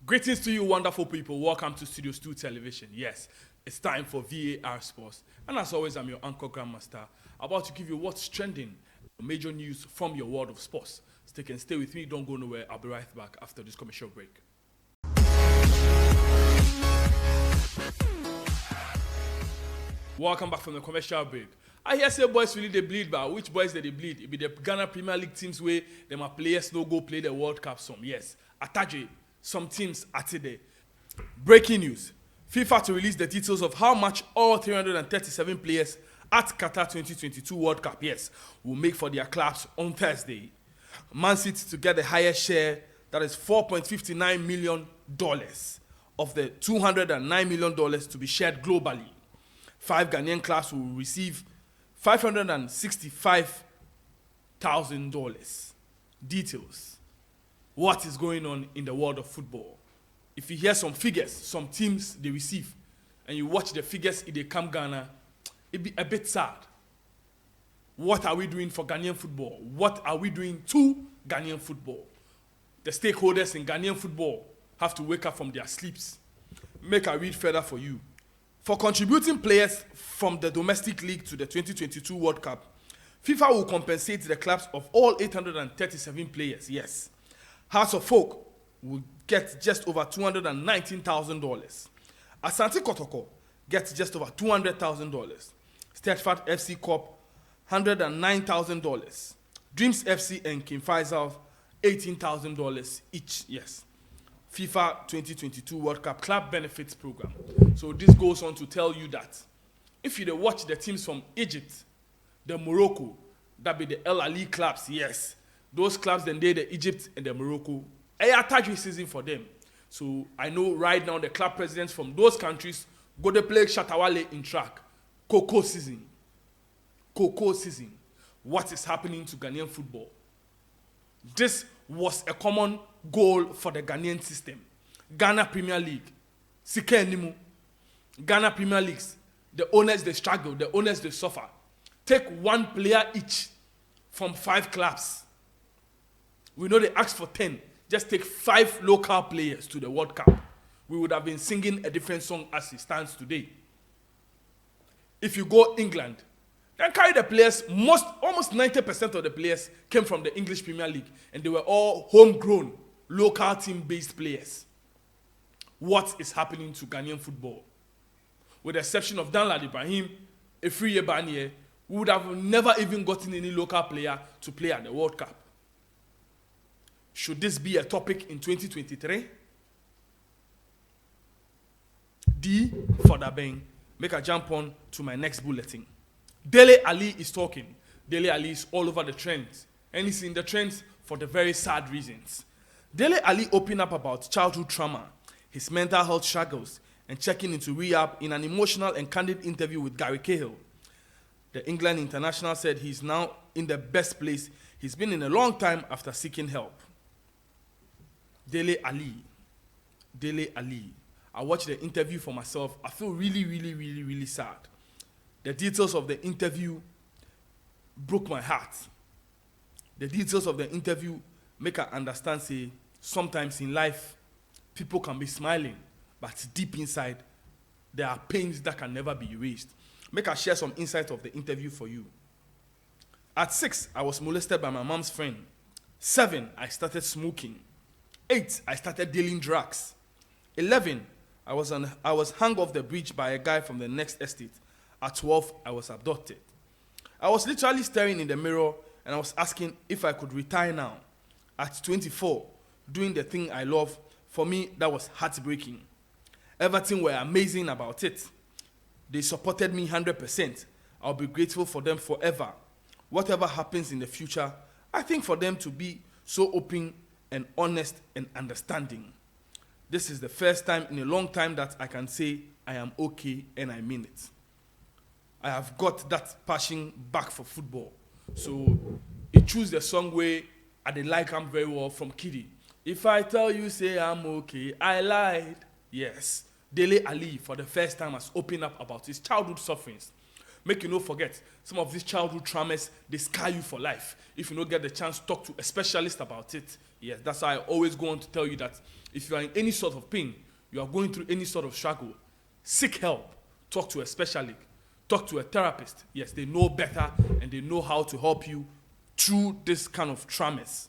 Greetings to you, wonderful people. Welcome to Studios 2 Television. Yes, it's time for VAR Sports. And as always, I'm your Uncle Grandmaster, about to give you what's trending, major news from your world of sports. Stay with me, don't go nowhere. I'll be right back after this commercial break. Welcome back from the commercial break. I hear say boys really they bleed, but which boys they bleed? It be the Ghana Premier League teams where them are players no go play the World Cup some. Yes, Ataje, some teams are today. Breaking news. FIFA to release the details of how much all 337 players at Qatar 2022 World Cup, yes, will make for their clubs on Thursday. Man City to get the highest share, that is $4.59 million of the $209 million to be shared globally. 5 Ghanaian clubs will receive $565,000. Details. What is going on in the world of football? If you hear some figures, some teams they receive, and you watch the figures if they come Ghana, it be a bit sad. What are we doing for Ghanaian football? What are we doing to Ghanaian football? The stakeholders in Ghanaian football have to wake up from their sleeps. Make I read further for you. For contributing players from the domestic league to the 2022 World Cup, FIFA will compensate the clubs of all 837 players, yes. Hearts of Folk will get just over $219,000. Asante Kotoko gets just over $200,000. Stedford FC Corp, $109,000. Dreams FC and King Faisal, $18,000 each, yes. FIFA 2022 World Cup Club Benefits Program. So this goes on to tell you that if you watch the teams from Egypt, the Morocco, that be the Dele Alli clubs, yes. Those clubs then they the Egypt and the Morocco. A attachment season for them. So I know right now the club presidents from those countries go to play Shatawale in track. Cocoa season. Cocoa season. What is happening to Ghanaian football? This was a common goal for the Ghanaian system. Ghana Premier League. Sike Nimu. Ghana Premier Leagues. The owners they struggle, the owners they suffer. Take one player each from 5 clubs. We know they asked for 10. Just take 5 local players to the World Cup. We would have been singing a different song as it stands today. If you go England, then carry the players, almost 90% of the players came from the English Premier League, and they were all homegrown, local team-based players. What is happening to Ghanaian football? With the exception of Danlad Ibrahim, a 3-year ban here, we would have never even gotten any local player to play at the World Cup. Should this be a topic in 2023? D for the bang. Make a jump on to my next bulletin. Dele Alli is talking. Dele Alli is all over the trends. And he's in the trends for the very sad reasons. Dele Alli opened up about childhood trauma, his mental health struggles, and checking into rehab in an emotional and candid interview with Gary Cahill. The England international said he's now in the best place he's been in a long time after seeking help. Dele Alli. Dele Alli. I watched the interview for myself. I feel really sad. The details of the interview broke my heart. The details of the interview make I understand, say, sometimes in life, people can be smiling, but deep inside, there are pains that can never be erased. Make I share some insight of the interview for you. At 6, I was molested by my mom's friend. 7, I started smoking. 8, I started dealing drugs. 11, I was hung off the bridge by a guy from the next estate. At 12, I was abducted. I was literally staring in the mirror and I was asking if I could retire now. At 24, doing the thing I love, for me, that was heartbreaking. Everything were amazing about it. They supported me 100%. I'll be grateful for them forever. Whatever happens in the future, I think for them to be so open and honest and understanding. This is the first time in a long time that I can say I am okay and I mean it. I have got that passion back for football. So it choose the song where I did like him very well from Kiddy. If I tell you say I'm okay, I lied. Yes. Dele Alli for the first time has opened up about his childhood sufferings. Make you no forget, some of these childhood traumas, they scar you for life. If you don't get the chance to talk to a specialist about it, yes, that's why I always go on to tell you that If you are in any sort of pain, you are going through any sort of struggle, seek help. Talk to a specialist. Talk to a therapist. Yes, they know better and they know how to help you through this kind of traumas.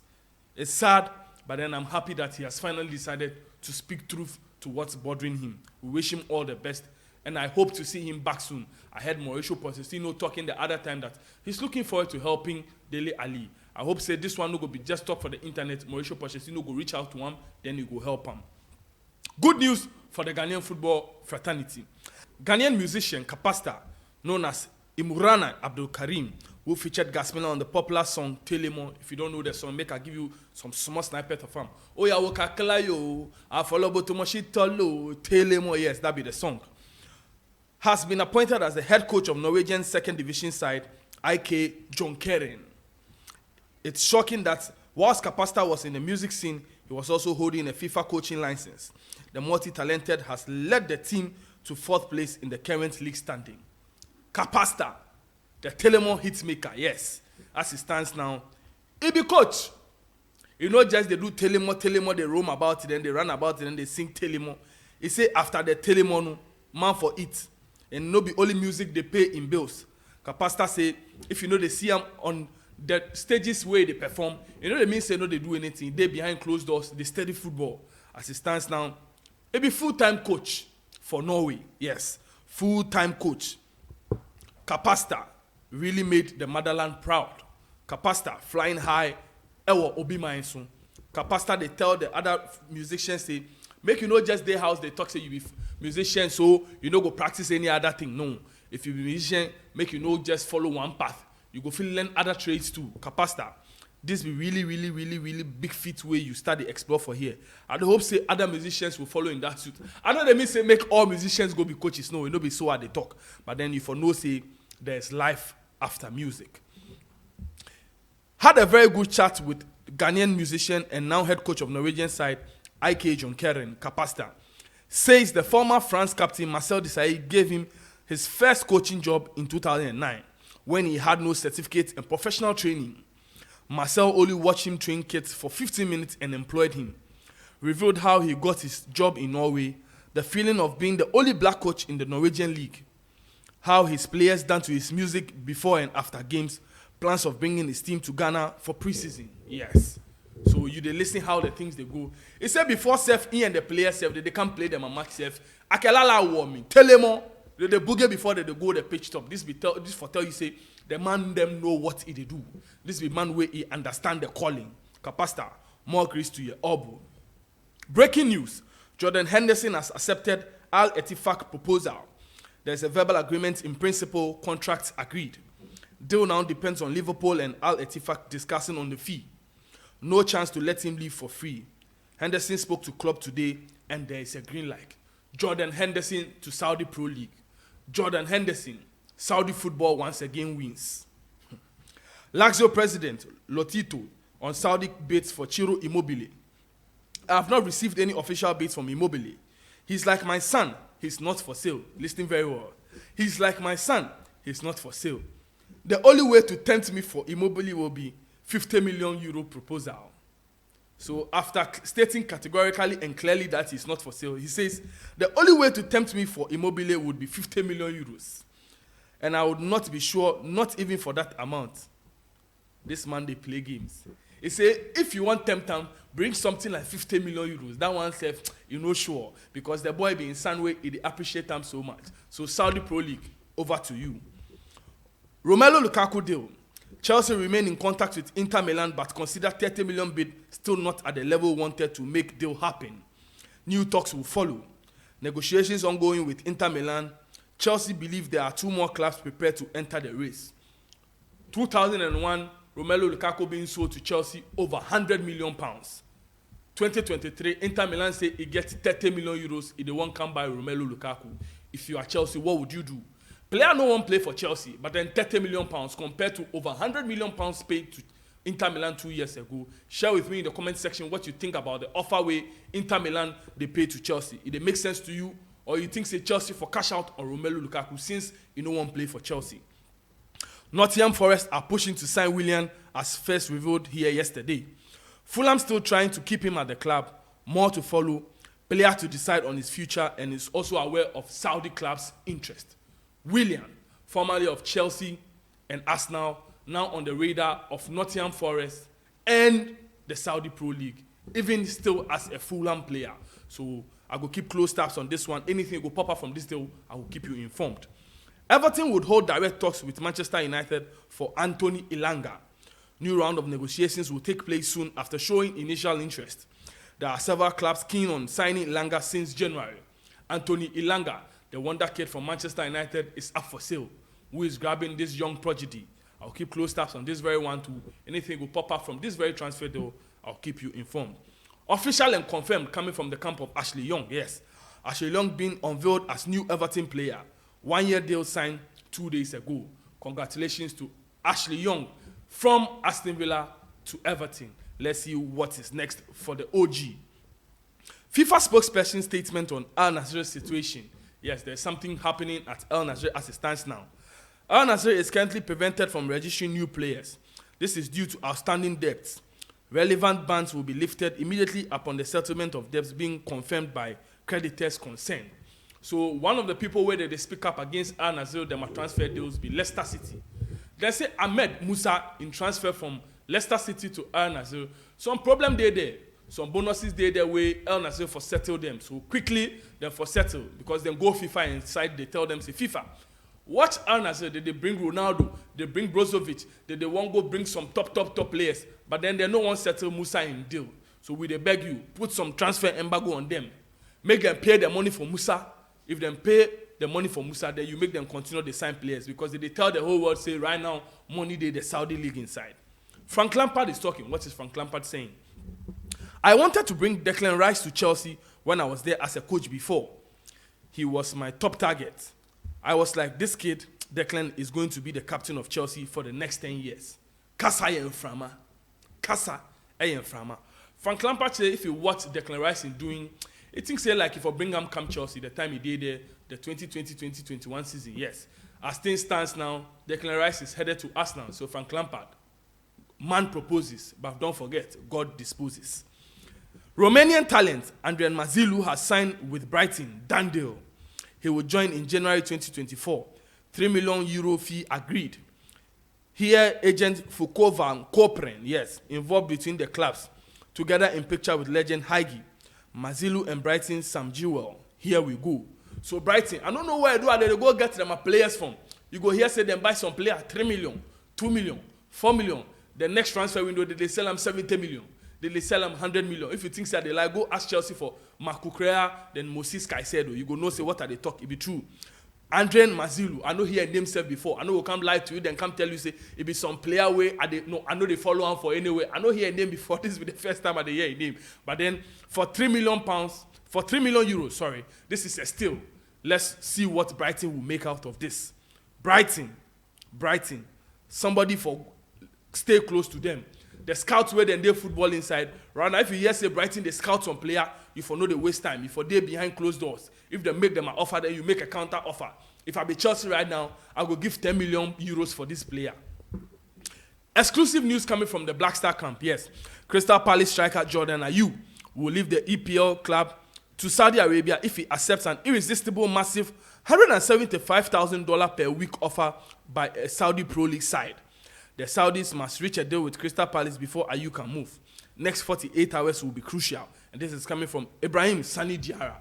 It's sad, but then I'm happy that he has finally decided to speak truth to what's bothering him. We wish him all the best, and I hope to see him back soon. I heard Mauricio Pochettino talking the other time that he's looking forward to helping Dele Alli. I hope say this one no go be just talk for the internet. Mauricio Pochettino go reach out to him, then he go help him. Good news for the Ghanaian football fraternity. Ghanaian musician Kapasta, known as Imurana Abdul Karim, who featured Gasmela on the popular song Telemo. If you don't know the song, make I give you some small snippet of him. Oh yeah, Wokakalayo, I follow Botomoshi Tolo, Telemo, yes, that be the song. Has been appointed as the head coach of Norwegian second division side, IK Jonkeren. It's shocking that whilst Kapasta was in the music scene, he was also holding a FIFA coaching license. The multi-talented has led the team to 4th place in the current league standing. Kapasta, the Telemo hitmaker, yes, as it stands now, he be coach. You know, just they do Telemo, they roam about it, then they run about it, then they sing Telemo. He say after the Telemo, no, man for it. And no be only music they pay in bills. Kapasta say, if you know they see them on the stages where they perform, you know they mean say no they do anything. They behind closed doors, they study football. As it stands now, he be full-time coach for Norway. Yes, full-time coach. Kapasta really made the motherland proud. Kapasta flying high, ewo obi mainsun. Kapasta they tell the other musicians say, make you know just their house they talk say you be musician so you no go practice any other thing. No, if you be musician, make you know just follow one path. You go feel learn other trades too. Kapasta, this be really big feat way you start to explore for here. I hope say other musicians will follow in that suit. I know they mean say make all musicians go be coaches. No, it no be so hard they talk. But then you for know say there's life after music. Had a very good chat with Ghanaian musician and now head coach of Norwegian side, IK Jonkeren, Kapasta. Says the former France captain Marcel Desailly gave him his first coaching job in 2009 when he had no certificate in professional training. Marcel only watched him train kids for 15 minutes and employed him. Revealed how he got his job in Norway, the feeling of being the only black coach in the Norwegian league, how his players dance to his music before and after games, plans of bringing his team to Ghana for preseason. Yes. So you they listen how the things they go. He said before self, he and the players self, they can't play them and match self. Akelala warming. Tell them they boogie before they go the pitch top. This for tell you say the man them know what he they do. This be man where he understand the calling. Kapasta, more grace to your elbow. Breaking news: Jordan Henderson has accepted Al Ettifaq proposal. There's a verbal agreement in principle, contracts agreed. Deal now depends on Liverpool and Al Ettifaq discussing on the fee. No chance to let him leave for free. Henderson spoke to club today and there is a green light. Jordan Henderson to Saudi Pro League. Jordan Henderson, Saudi football once again wins. Lazio president Lotito on Saudi bids for Ciro Immobile. I have not received any official bids from Immobile. He's like my son, he's not for sale. Listen very well. He's like my son, he's not for sale. The only way to tempt me for Immobile will be 50 million euro proposal. So after stating categorically and clearly that he's not for sale, he says, the only way to tempt me for Immobile would be 50 million euros. And I would not be sure, not even for that amount. This man, they play games. He say, if you want tempt him, bring something like 50 million euros. That one says, you know, sure. Because the boy be in some way, he appreciate him so much. So Saudi Pro League, over to you. Romelo Lukaku deal. Chelsea remain in contact with Inter Milan but consider 30 million bid still not at the level wanted to make deal happen. New talks will follow. Negotiations ongoing with Inter Milan. Chelsea believe there are 2 more clubs prepared to enter the race. 2001, Romelo Lukaku being sold to Chelsea over 100 million pounds. 2023, Inter Milan say it gets 30 million euros if they won't come by Romelo Lukaku. If you are Chelsea, what would you do? Player no one play for Chelsea, but then 30 million pounds compared to over 100 million pounds paid to Inter Milan 2 years ago. Share with me in the comment section what you think about the offer way Inter Milan they paid to Chelsea. If it makes sense to you, or you think say Chelsea for cash out on Romelu Lukaku since you no one play for Chelsea. Nottingham Forest are pushing to sign Willian as first revealed here yesterday. Fulham still trying to keep him at the club. More to follow. Player to decide on his future and is also aware of Saudi clubs' interest. Willian, formerly of Chelsea and Arsenal, now on the radar of Nottingham Forest and the Saudi Pro League, even still as a Fulham player. So I will keep close tabs on this one. Anything will pop up from this deal, I will keep you informed. Everton would hold direct talks with Manchester United for Anthony Elanga. New round of negotiations will take place soon after showing initial interest. There are several clubs keen on signing Elanga since January. Anthony Elanga, the wonder kid from Manchester United, is up for sale. Who is grabbing this young prodigy? I'll keep close tabs on this very one too. Anything will pop up from this very transfer deal, I'll keep you informed. Official and confirmed coming from the camp of Ashley Young. Yes, Ashley Young being unveiled as new Everton player. 1 year deal signed 2 days ago. Congratulations to Ashley Young from Aston Villa to Everton. Let's see what is next for the OG. FIFA spokesperson statement on Al Nassr's situation. Yes, there's something happening at Al Nassr as it stands now. Al Nassr is currently prevented from registering new players. This is due to outstanding debts. Relevant bans will be lifted immediately upon the settlement of debts being confirmed by creditors concerned. So one of the people where they speak up against Al Nassr, them transfer deals be Leicester City. They say Ahmed Musa in transfer from Leicester City to Al Nassr. Some problem there. Some bonuses there where Al Nassr for settle them. So quickly, then for settle. Because then go FIFA inside, they tell them, say FIFA. Watch Al Nassr, they bring Ronaldo, they bring Brozovic, they won't go bring some top players. But then they no one settle Musa in deal. So we they beg you, put some transfer embargo on them. Make them pay the money for Musa. If them pay the money for Musa, then you make them continue to sign players. Because they tell the whole world, say right now, money they the Saudi league inside. Frank Lampard is talking. What is Frank Lampard saying? I wanted to bring Declan Rice to Chelsea when I was there as a coach before. He was my top target. I was like, this kid, Declan, is going to be the captain of Chelsea for the next 10 years. Kasa Frama. Frank Lampard said if you watch Declan Rice in doing, it thinks like if Bingham come Chelsea, the time he did there, the 2020-2021 season, yes. As things stands now, Declan Rice is headed to Arsenal. So Frank Lampard, man proposes, but don't forget, God disposes. Romanian talent Andrian Mazilu has signed with Brighton, done deal. He will join in January 2024. €3 million fee agreed. Here, agent Foucault Van Kopren, yes, involved between the clubs, together in picture with legend Heige, Mazilu and Brighton Sam Jewell. Here we go. So Brighton, I don't know where they go get them players from. You go here, say them buy some player, 3 million, 2 million, 4 million. The next transfer window, they sell them 70 million. They sell them 100 million. If you think that they like, go ask Chelsea for Marco Correa, then Moses Caicedo. You go know, say, what are they talk? It be true. Andrian Mazilu, I know he had named himself before. I know will come lie to you, then come tell you, say, it be some player way. I know they follow on for anyway. I know he had name before. This will be the first time I hear his name. But then, for £3 million, for €3 million, this is a steal. Let's see what Brighton will make out of this. Brighton, somebody for stay close to them. The scouts where they football inside. Right now, if you hear say Brighton, they scout some player, you for know they waste time. If they behind closed doors, if they make them an offer, then you make a counter offer. If I be Chelsea right now, I will give €10 million for this player. Exclusive news coming from the Black Star camp. Yes, Crystal Palace striker Jordan Ayew will leave the EPL club to Saudi Arabia if he accepts an irresistible, massive $175,000 per week offer by a Saudi Pro League side. The Saudis must reach a deal with Crystal Palace before Ayew can move. Next 48 hours will be crucial. And this is coming from Ibrahim Sani Diarra.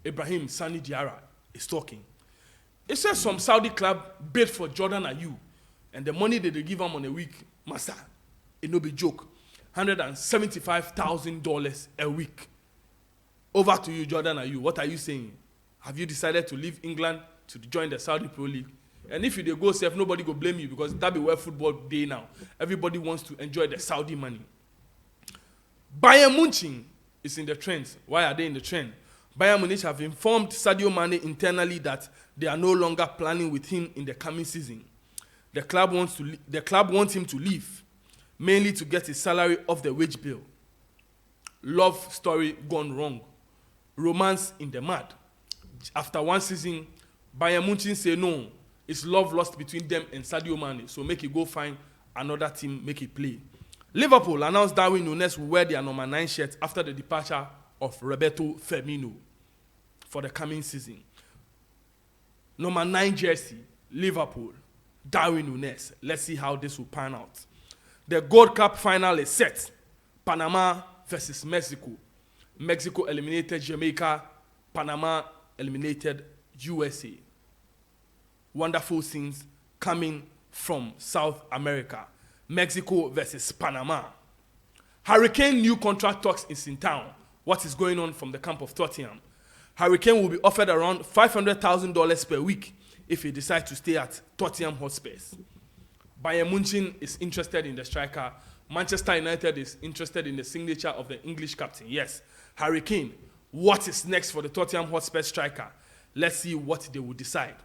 Ibrahim Sani Diarra is talking. It says some Saudi club bid for Jordan Ayew. And the money that they give him on a week, master, it no be joke. $175,000 a week. Over to you, Jordan Ayew. What are you saying? Have you decided to leave England to join the Saudi Pro League? And if you go safe, nobody go blame you because that be where football day now. Everybody wants to enjoy the Saudi money. Bayern Munich is in the trend. Why are they in the trend? Bayern Munich have informed Sadio Mane internally that they are no longer planning with him in the coming season. The club wants him to leave, mainly to get his salary off the wage bill. Love story gone wrong. Romance in the mud. After one season, Bayern Munich say no. It's love lost between them and Sadio Mane. So make it go find another team, make it play. Liverpool announced Darwin Núñez will wear their number 9 shirt after the departure of Roberto Firmino for the coming season. Number 9 jersey, Liverpool, Darwin Núñez. Let's see how this will pan out. The Gold Cup final is set. Panama versus Mexico. Mexico eliminated Jamaica. Panama eliminated USA. Wonderful scenes coming from South America. Mexico versus Panama. Hurricane new contract talks is in town. What is going on from the camp of Tottenham? Hurricane will be offered around $500,000 per week if he decides to stay at Tottenham Hotspurs. Bayern Munich is interested in the striker. Manchester United is interested in the signature of the English captain. Yes, Hurricane. What is next for the Tottenham Hotspur striker? Let's see what they will decide.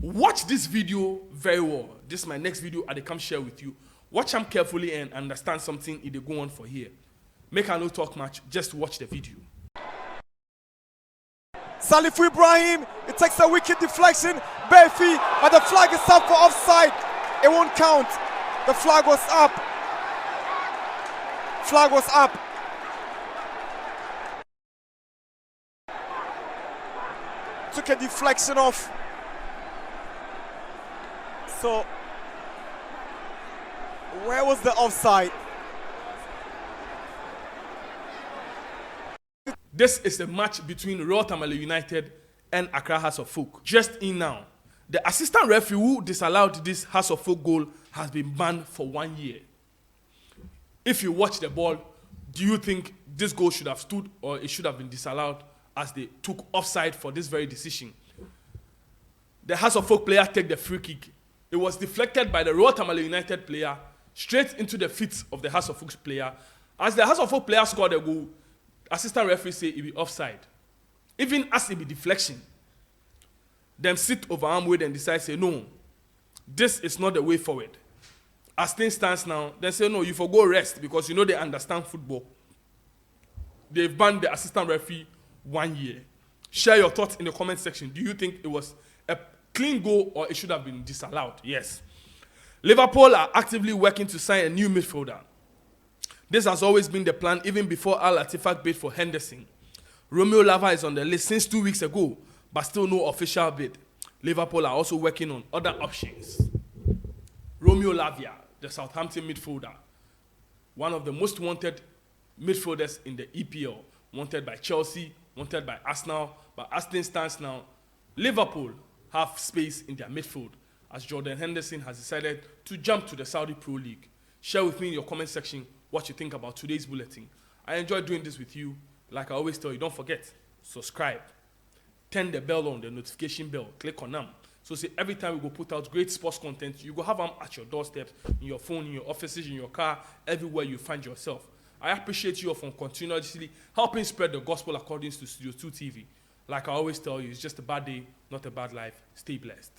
Watch this video very well. This is my next video I come share with you. Watch them carefully and understand something if they go on for here. Make a no talk much, just watch the video. Salif Ibrahim, it takes a wicked deflection, bare feet, but the flag is up for offside. It won't count. The flag was up. Flag was up. Took a deflection off. So, where was the offside? This is a match between Royal Tamale United and Accra Hearts of Folk. Just in now, the assistant referee who disallowed this Hearts of Folk goal has been banned for 1 year. If you watch the ball, do you think this goal should have stood or it should have been disallowed as they took offside for this very decision? The Hearts of Folk player took the free kick. It was deflected by the Royal Tamale United player straight into the feet of the Hearts of Folk player. As the Hearts of Folk player scored a goal, assistant referee say it be offside. Even as it be deflection, them sit over arm with and decide say no, this is not the way forward. As things stands now, they say no, you forgo rest because you know they understand football. They've banned the assistant referee 1 year. Share your thoughts in the comment section. Do you think it was a clean goal or it should have been disallowed? Yes. Liverpool are actively working to sign a new midfielder. This has always been the plan even before Al Atifak bid for Henderson. Romeo Lukaku is on the list since 2 weeks ago, but still no official bid. Liverpool are also working on other options. Romeo Lukaku, the Southampton midfielder, one of the most wanted midfielders in the EPL, wanted by Chelsea, wanted by Arsenal, but as things stands now, Liverpool have space in their midfield as Jordan Henderson has decided to jump to the Saudi Pro League. Share with me in your comment section what you think about today's bulletin. I enjoy doing this with you. Like I always tell you, don't forget, subscribe, turn the bell on, the notification bell, click on them. So say every time we go put out great sports content, you go have them at your doorstep, in your phone, in your offices, in your car, everywhere you find yourself. I appreciate you for continuously helping spread the gospel according to Studio 2 TV. Like I always tell you, it's just a bad day, not a bad life. Stay blessed.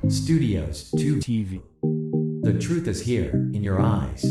Studios 2 TV. The truth is here in your eyes.